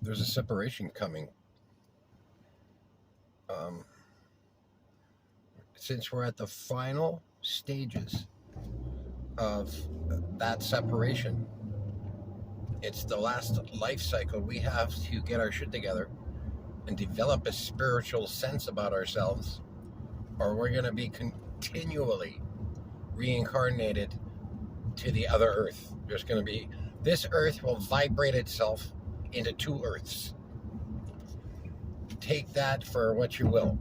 There's a separation coming. Since we're at the final stages of that separation, it's the last life cycle. We have to get our shit together and develop a spiritual sense about ourselves, or we're going to be continually reincarnated to the other earth. There's going to be, this earth will vibrate itself into two earths. Take that for what you will.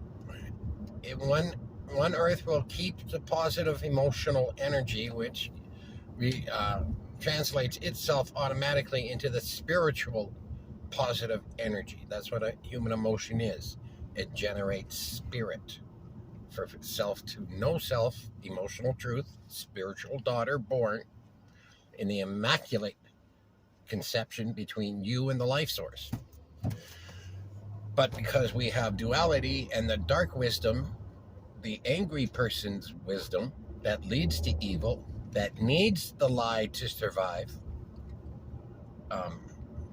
One earth will keep the positive emotional energy, which translates itself automatically into the spiritual positive energy. That's what a human emotion is. It generates spirit. For self to know self, emotional truth, spiritual daughter born in the immaculate conception between you and the life source. But because we have duality and the dark wisdom, the angry person's wisdom that leads to evil, that needs the lie to survive,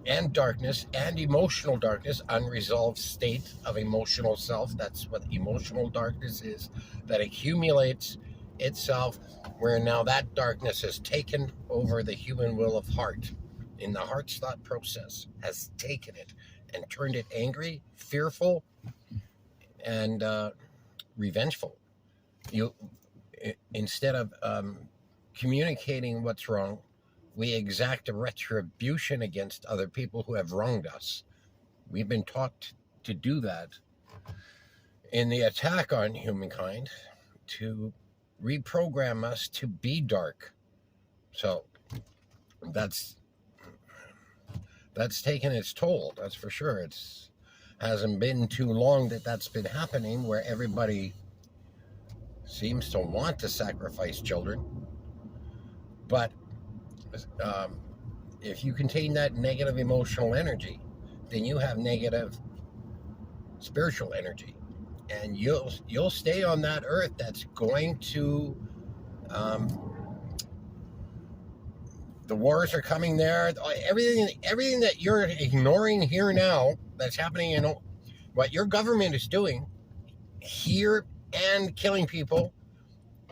and darkness and emotional darkness, unresolved state of emotional self. That's what emotional darkness is, that accumulates itself, where now that darkness has taken over the human will of heart, in the heart's thought process, has taken it and turned it angry, fearful, and revengeful. Instead of communicating what's wrong, we exact a retribution against other people who have wronged us. We've been taught to do that in the attack on humankind, to reprogram us to be dark. So that's taken its toll, that's for sure. It's hasn't been too long that that's been happening, where everybody seems to want to sacrifice children. But if you contain that negative emotional energy, then you have negative spiritual energy, and you'll stay on that earth that's going to the wars are coming there. Everything that you're ignoring here now, that's happening in what your government is doing here and killing people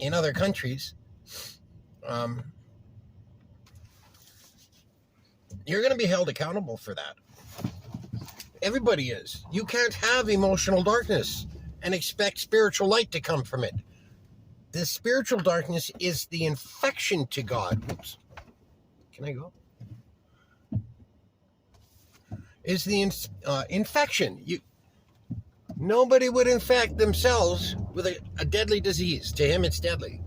in other countries, you're going to be held accountable for that. Everybody is. You can't have emotional darkness and expect spiritual light to come from it. The spiritual darkness is the infection to God. Oops. Can I go? Is the infection. Nobody would infect themselves with a deadly disease. To him, it's deadly.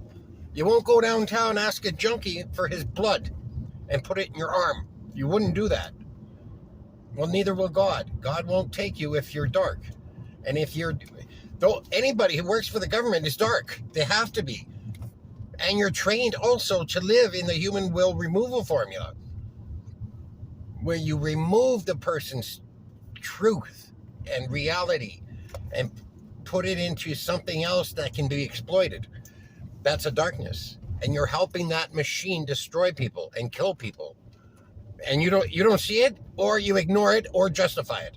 You won't go downtown, ask a junkie for his blood and put it in your arm. You wouldn't do that. Well, neither will God. God won't take you if you're dark. And though anybody who works for the government is dark. They have to be. And you're trained also to live in the human will removal formula, where you remove the person's truth and reality and put it into something else that can be exploited. That's a darkness. And you're helping that machine destroy people and kill people. And you don't see it, or you ignore it, or justify it.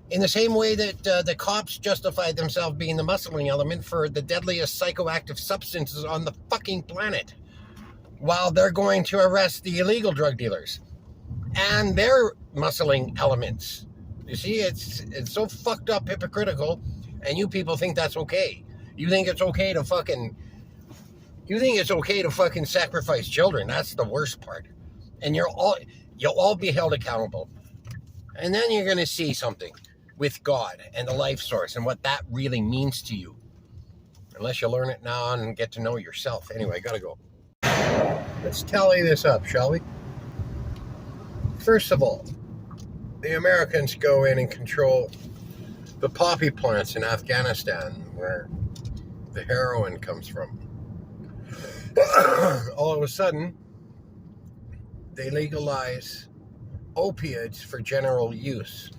In the same way that the cops justified themselves being the muscling element for the deadliest psychoactive substances on the fucking planet, while they're going to arrest the illegal drug dealers and their muscling elements. You see, it's so fucked up, hypocritical, and you people think that's okay. You think it's okay to fucking sacrifice children. That's the worst part. And you'll all be held accountable. And then you're going to see something with God and the life source and what that really means to you. Unless you learn it now and get to know yourself. Anyway, I got to go. Let's tally this up, shall we? First of all, the Americans go in and control the poppy plants in Afghanistan, where the heroin comes from. All of a sudden, they legalize opiates for general use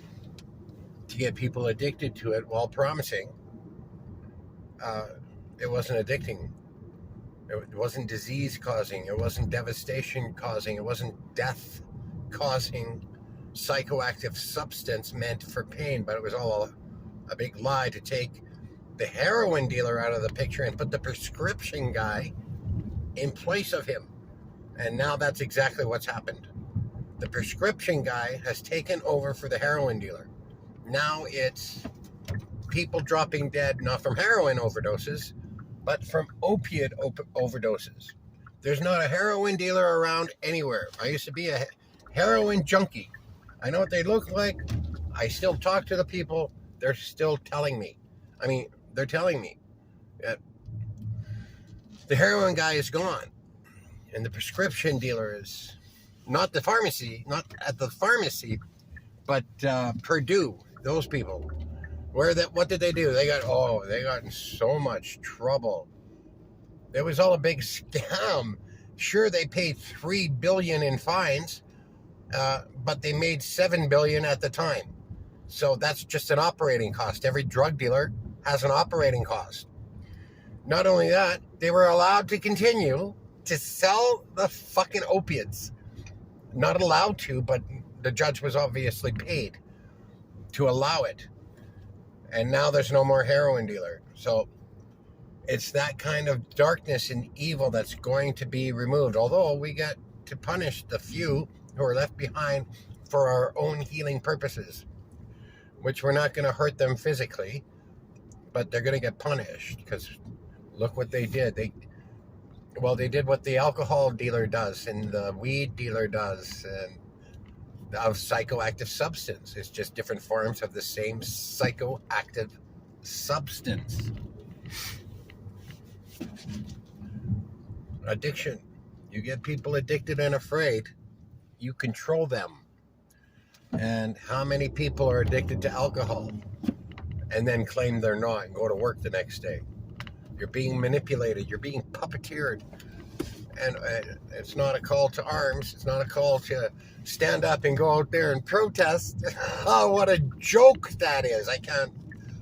to get people addicted to it, while promising it wasn't addicting. It wasn't disease causing. It wasn't devastation causing. It wasn't death causing. psychoactive substance meant for pain, but it was all a big lie to take the heroin dealer out of the picture and put the prescription guy in place of him. And now that's exactly what's happened. The prescription guy has taken over for the heroin dealer. Now it's people dropping dead, not from heroin overdoses, but from opiate overdoses. There's not a heroin dealer around anywhere. I used to be a heroin junkie. I know what they look like. I still talk to the people. They're still telling me. They're telling me that the heroin guy is gone. And the prescription dealer is not at the pharmacy, but Purdue, those people. What did they do? They got in so much trouble. It was all a big scam. Sure, they paid $3 billion in fines, but they made $7 billion at the time. So that's just an operating cost. Every drug dealer has an operating cost. Not only that, they were allowed to continue to sell the fucking opiates. Not allowed to, but the judge was obviously paid to allow it. And now there's no more heroin dealer. So it's that kind of darkness and evil that's going to be removed. Although we get to punish the few who are left behind for our own healing purposes, which we're not going to hurt them physically, but they're going to get punished because look what they did. They did what the alcohol dealer does and the weed dealer does and of psychoactive substance. It's just different forms of the same psychoactive substance. Addiction. You get people addicted and afraid, you control them. And how many people are addicted to alcohol and then claim they're not and go to work the next day? You're being manipulated. You're being puppeteered. And it's not a call to arms. It's not a call to stand up and go out there and protest. Oh, what a joke that is. I can't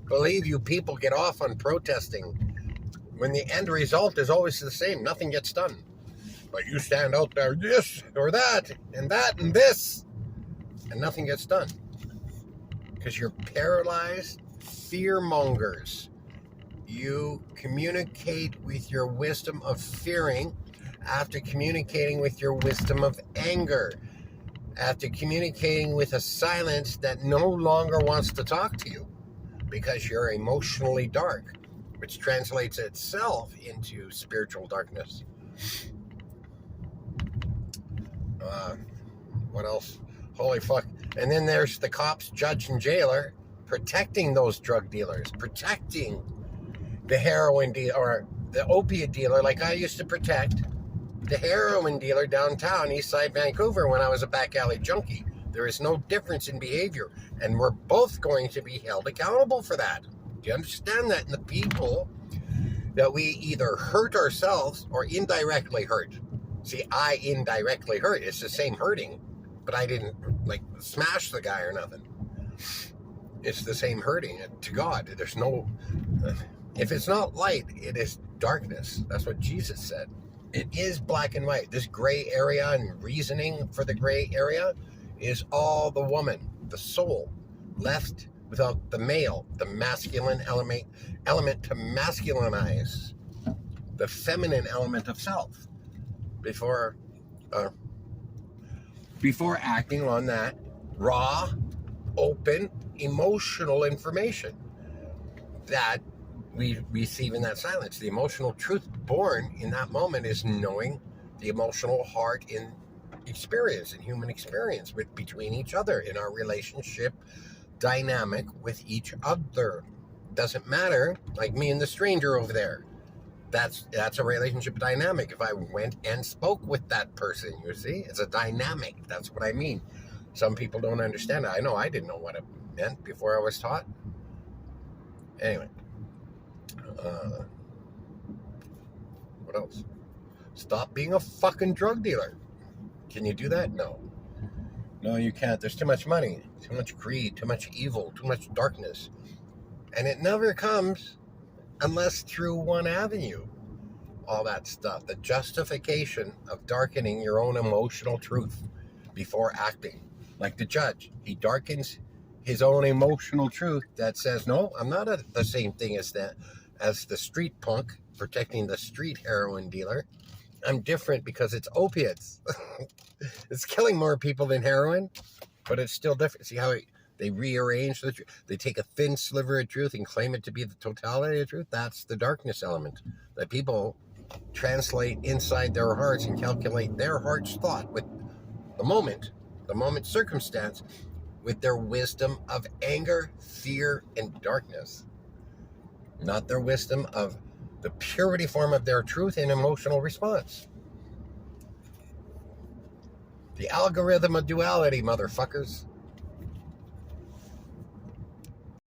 believe you people get off on protesting when the end result is always the same. Nothing gets done. But you stand out there, this or that and this, and nothing gets done. Because you're paralyzed fear mongers. You communicate with your wisdom of fearing after communicating with your wisdom of anger, after communicating with a silence that no longer wants to talk to you because you're emotionally dark, which translates itself into spiritual darkness. What else? Holy fuck. And then there's the cops, judge, and jailer protecting those drug dealers, protecting the heroin dealer or the opiate dealer, like I used to protect the heroin dealer downtown Eastside Vancouver when I was a back alley junkie. There is no difference in behavior, and we're both going to be held accountable for that. Do you understand that? And the people that we either hurt ourselves or indirectly hurt. See, I indirectly hurt. It's the same hurting, but I didn't smash the guy or nothing. It's the same hurting to God. There's no, if it's not light, it is darkness. That's what Jesus said. It is black and white. This gray area and reasoning for the gray area is all the woman, the soul, left without the male, the masculine element to masculinize the feminine element of self before acting on that raw, open, emotional information that we receive in that silence. The emotional truth born in that moment is knowing the emotional heart in experience, in human experience between each other, in our relationship dynamic with each other. Doesn't matter, like me and the stranger over there. That's a relationship dynamic. If I went and spoke with that person, you see, it's a dynamic. That's what I mean. Some people don't understand it. I know I didn't know what it meant before I was taught. Anyway. What else? Stop being a fucking drug dealer. Can you do that? No. No, you can't. There's too much money, too much greed, too much evil, too much darkness. And it never comes unless through one avenue. All that stuff. The justification of darkening your own emotional truth before acting. Like the judge, he darkens his own emotional truth that says, no, I'm not the same thing as the street punk protecting the street heroin dealer. I'm different because it's opiates. It's killing more people than heroin, but it's still different. See how they rearrange the truth? They take a thin sliver of truth and claim it to be the totality of truth. That's the darkness element that people translate inside their hearts and calculate their heart's thought with the moment circumstance, with their wisdom of anger, fear, and darkness, not their wisdom of the purity form of their truth and emotional response. The algorithm of duality, motherfuckers.